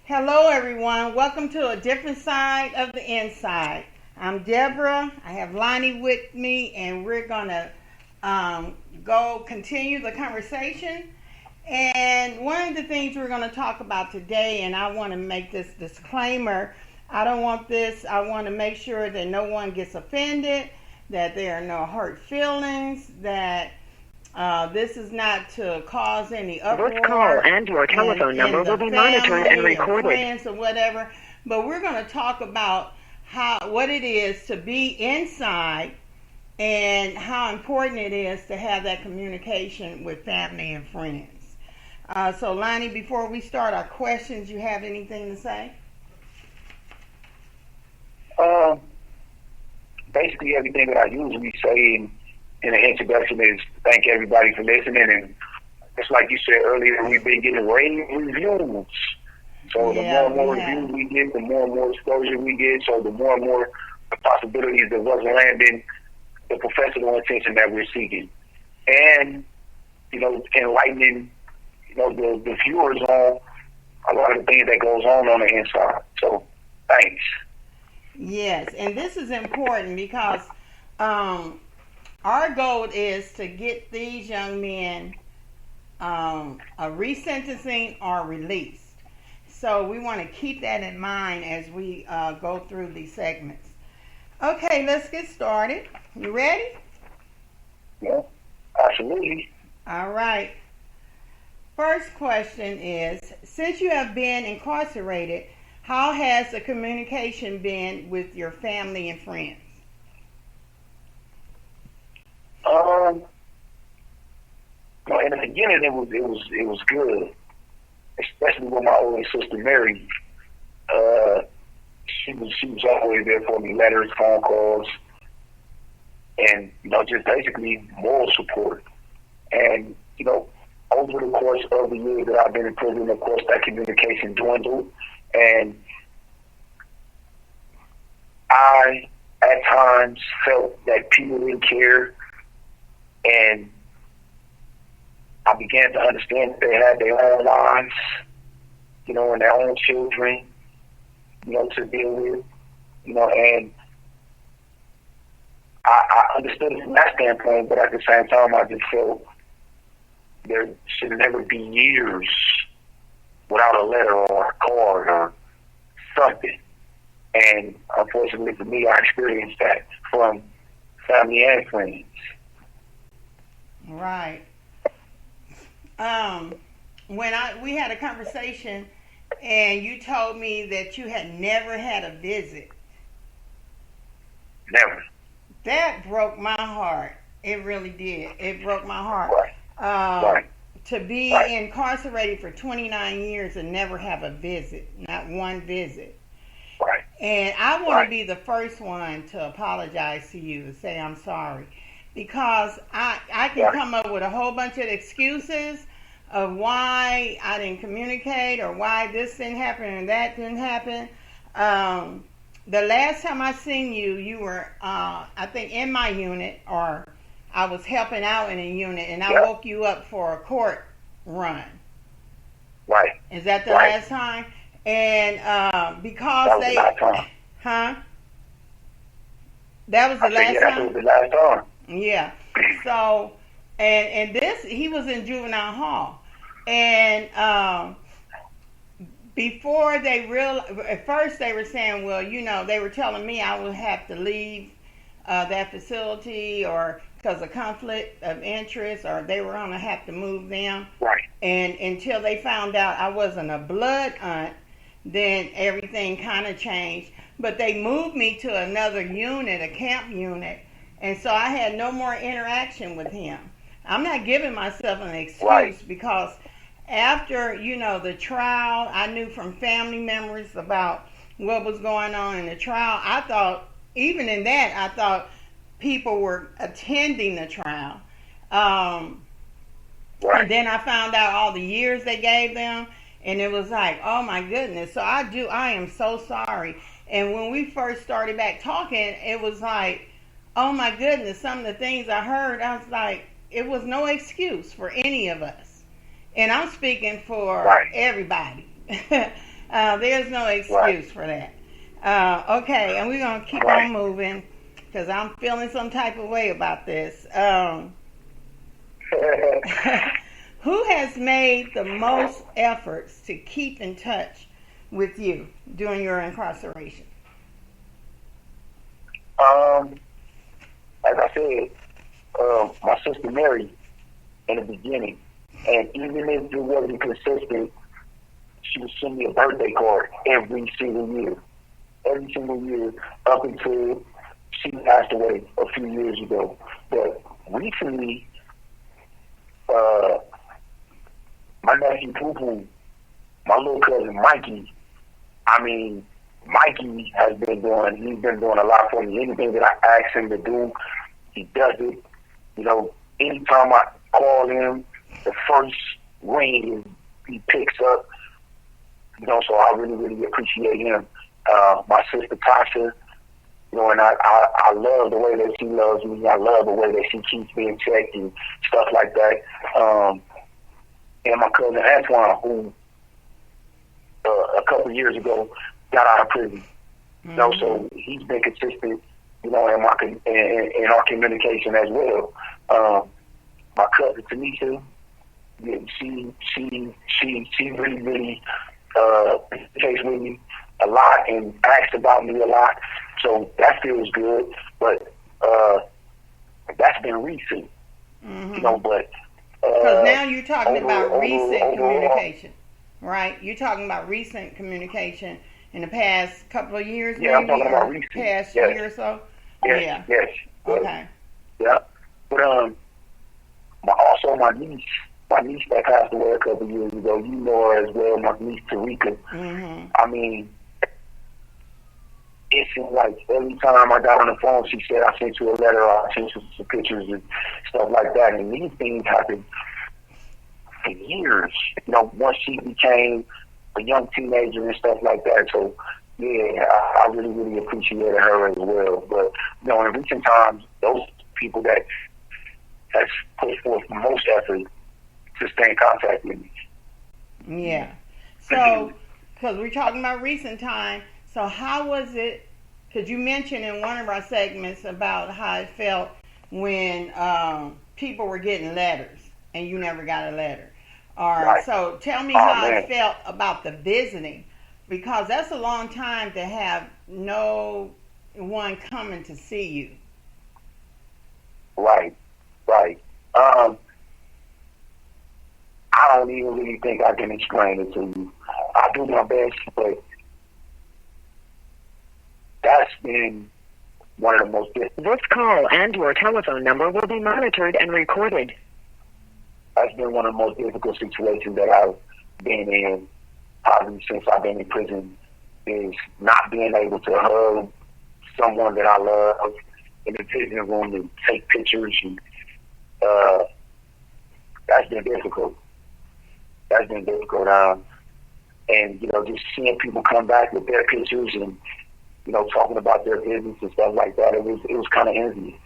Hello, everyone. Welcome to a different side of the inside. I'm Deborah. I have Lonnie with me, and we're going to go continue the conversation. And one of the things we're going to talk about today, and I want to make this disclaimer, I want to make sure that no one gets offended, that there are no hurt feelings, that this is not to cause any uproar. This call and your telephone number will be monitored and recorded. Friends or whatever. But we're going to talk about what it is to be inside and how important it is to have that communication with family and friends. So, Lonnie, before we start our questions, you have anything to say? Basically, everything that I usually say in the introduction is thank everybody for listening, and just like you said earlier, we've been getting rave reviews. So the more and more reviews we get, the more and more exposure we get, so the more and more the possibilities of us landing the professional attention that we're seeking. And, enlightening, the viewers on a lot of the things that goes on the inside. So, thanks. Yes, and this is important because our goal is to get these young men a resentencing or released. So we want to keep that in mind as we go through these segments. Okay, let's get started. You ready? Yeah, absolutely. All right. First question is, since you have been incarcerated, how has the communication been with your family and friends? Well, in the beginning, it was good, especially with my older sister Mary. She was always there for me, letters, phone calls, and just basically moral support. And over the course of the years that I've been in prison, of course, that communication dwindled, and I at times felt that people didn't care. And I began to understand that they had their own lives, and their own children, to deal with, and I understood it from that standpoint, but at the same time, I just felt there should never be years without a letter or a card or something. And unfortunately for me, I experienced that from family and friends. Right. We had a conversation, and you told me that you had never had a visit. Never. That broke my heart. It really did. It broke my heart. Right. To be incarcerated for 29 years and never have a visit, not one visit. Right. And I want to be the first one to apologize to you and say I'm sorry. Because I can come up with a whole bunch of excuses of why I didn't communicate or why this didn't happen and that didn't happen. The last time I seen you, you were, I think, in my unit, or I was helping out in a unit, and I woke you up for a court run. Right. Is that the last time? And because that was the last time. Huh? That was the last time? That was the last time. Yeah. So, and this, he was in juvenile hall. And before at first they were saying, well, they were telling me I would have to leave that facility or because of conflict of interest, or they were going to have to move them. Right. And until they found out I wasn't a blood aunt, then everything kind of changed. But they moved me to another unit, a camp unit. And so I had no more interaction with him. I'm not giving myself an excuse because after, the trial, I knew from family members about what was going on in the trial. I thought, even in that, I thought people were attending the trial. And then I found out all the years they gave them, and it was like, oh my goodness. So I am so sorry. And when we first started back talking, it was like, oh my goodness, some of the things I heard, I was like, it was no excuse for any of us. And I'm speaking for everybody. There's no excuse for that. Okay, and we're going to keep on moving because I'm feeling some type of way about this. Who has made the most efforts to keep in touch with you during your incarceration? As I said, my sister Mary in the beginning, and even if it wasn't consistent, she would send me a birthday card every single year up until she passed away a few years ago. But recently, my nephew Poo Poo, my little cousin Mikey, Mikey he's been doing a lot for me. Anything that I ask him to do, he does it. Anytime I call him, the first ring he picks up. So I really, really appreciate him. My sister Tasha, and I love the way that she loves me. I love the way that she keeps me in check and stuff like that. And my cousin Antoine, who a couple years ago got out of prison. So he's been consistent, in our communication as well. My cousin Tanisha, she really, really communicates with me a lot and asks about me a lot. So that feels good. But that's been recent, but because now you're talking about recent communication, right? You're talking about recent communication in the past couple of years, yeah, I'm talking about recent. Past year or so. Yes. Okay. Yeah, but also my niece that passed away a couple of years ago. You know her as well, my niece Tarika. It seemed like every time I got on the phone, she said, I sent you a letter, or I sent you some pictures and stuff like that. And these things happened for years, once she became a young teenager and stuff like that. So, yeah, I really, really appreciated her as well. But, in recent times, those people that has put forth the most effort to stay in contact with me. Yeah. So, because we're talking about recent time, so how was it, because you mentioned in one of our segments about how it felt when people were getting letters and you never got a letter. Right. So tell me how it felt about the visiting, because that's a long time to have no one coming to see you. Right. I don't even really think I can explain it to you. I do my best, but that's been one of the most difficult. This call and your telephone number will be monitored and recorded. That's been one of the most difficult situations that I've been in probably since I've been in prison, is not being able to hug someone that I love in the prison room and take pictures. And that's been difficult. And, just seeing people come back with their pictures and, talking about their business and stuff like that, it was kind of envious.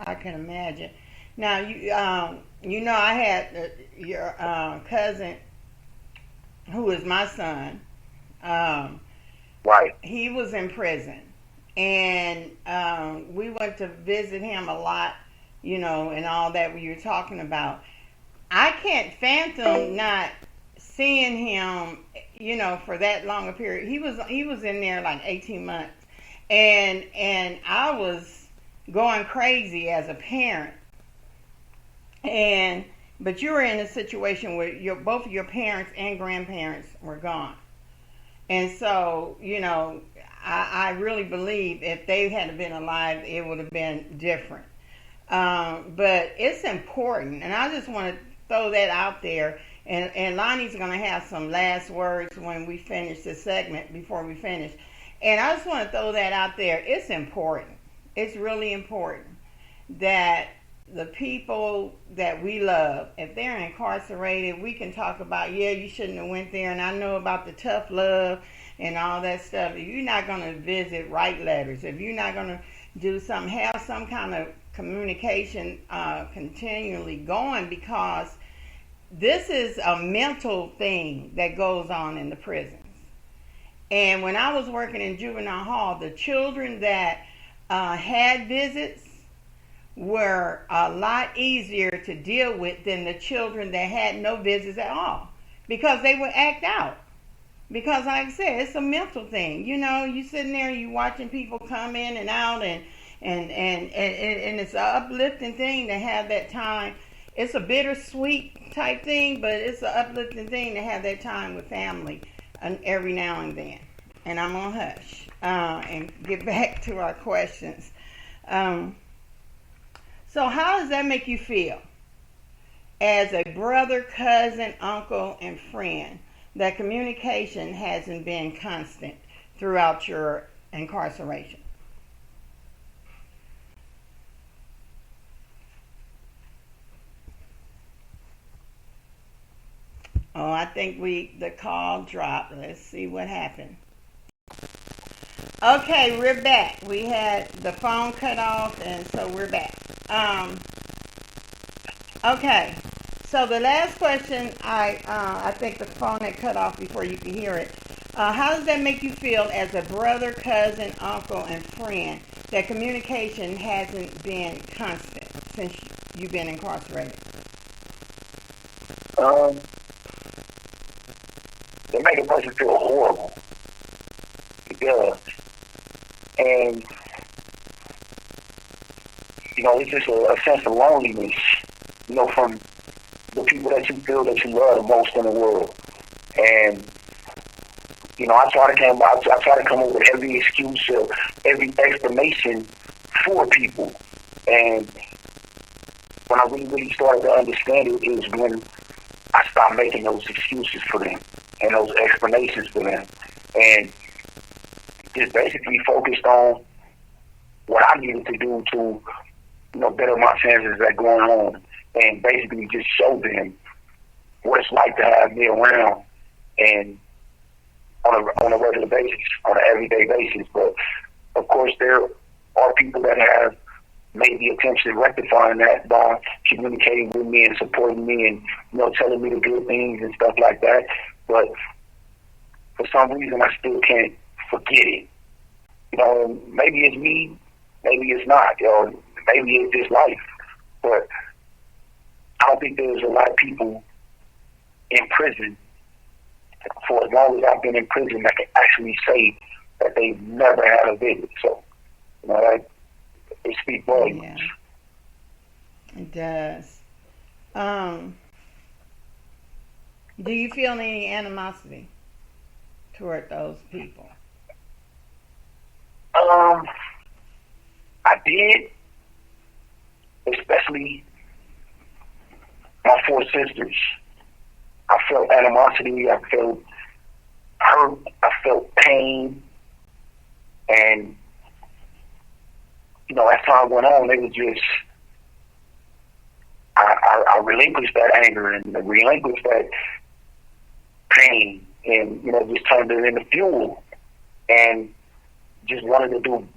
I can imagine. Now, I had your cousin, who is my son. Right. He was in prison, and we went to visit him a lot, and all that we were talking about. I can't fathom not seeing him, for that long a period. He was in there like 18 months, and I was going crazy as a parent. But you were in a situation where both of your parents and grandparents were gone, and so I really believe if they had been alive, it would have been different. But it's important, and I just want to throw that out there. And Lonnie's going to have some last words when we finish this segment, before we finish. And I just want to throw that out there. It's important. It's really important that the people that we love, if they're incarcerated, we can talk about, you shouldn't have went there. And I know about the tough love and all that stuff. If you're not going to visit, write letters. If you're not going to do something, have some kind of communication continually going, because this is a mental thing that goes on in the prisons. And when I was working in juvenile hall, the children that had visits were a lot easier to deal with than the children that had no visits at all, because they would act out. Because like I said, it's a mental thing. You know, you sitting there, you watching people come in and out, and it's an uplifting thing to have that time. It's a bittersweet type thing, but it's an uplifting thing to have that time with family every now and then. And I'm gonna hush and get back to our questions. So how does that make you feel as a brother, cousin, uncle, and friend that communication hasn't been constant throughout your incarceration? Oh, I think the call dropped. Let's see what happened. Okay, we're back. We had the phone cut off, and so we're back. Okay, so the last question, I think the phone had cut off before you could hear it. How does that make you feel as a brother, cousin, uncle, and friend that communication hasn't been constant since you've been incarcerated? It makes a person feel horrible. It does. And, you know, it's just a sense of loneliness, you know, from the people that you feel that you love the most in the world. And, you know, I try to come up with every excuse or every explanation for people. And when I really started to understand it is when I stopped making those excuses for them and those explanations for them, and just basically focused on what I needed to do to, you know, better my chances at going home, and basically just show them what it's like to have me around, and on a regular basis, on an everyday basis. But of course, there are people that have made the attempts at rectifying that by communicating with me and supporting me and, you know, telling me the good things and stuff like that. But for some reason, I still can't forget it. You know, maybe it's me, maybe it's not, you know, maybe it's just life. But I don't think there's a lot of people in prison, for as long as I've been in prison, that can actually say that they've never had a visit. So, you know, it speaks volumes. Yeah, it does. Do you feel any animosity toward those people? I did, especially my 4 sisters. I felt animosity, I felt hurt, I felt pain, and, you know, as time went on, it was just, I relinquished that anger and relinquished that pain, and, you know, just turned it into fuel, and just wanted to do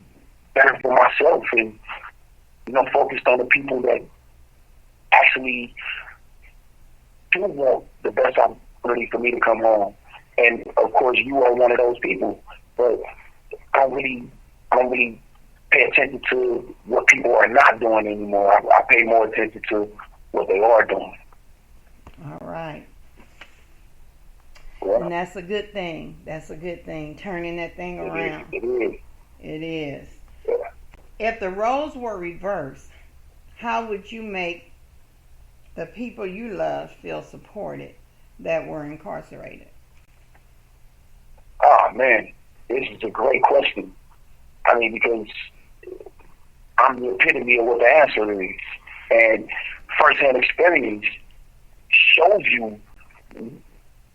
better for myself, and, you know, focused on the people that actually do want the best opportunity for me to come home. And of course, you are one of those people, but I don't really pay attention to what people are not doing anymore. I pay more attention to what they are doing. All right. Yeah. And that's a good thing. That's a good thing, turning that thing around. It is. It is. Yeah. If the roles were reversed, how would you make the people you love feel supported that were incarcerated? Oh, man, this is a great question. I mean, because I'm the epitome of what the answer is. And firsthand experience shows you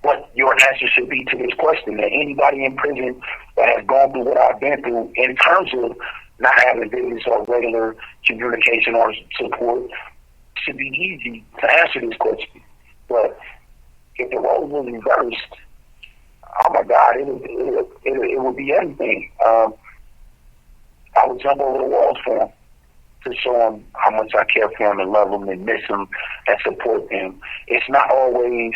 what your answer should be to this question. That anybody in prison that has gone through what I've been through in terms of not having visits or regular communication or support should be easy to answer this question. But if the roles were reversed, oh my God, it would be everything. I would jump over the walls for them. to show them how much I care for them and love them and miss them and support them. It's not always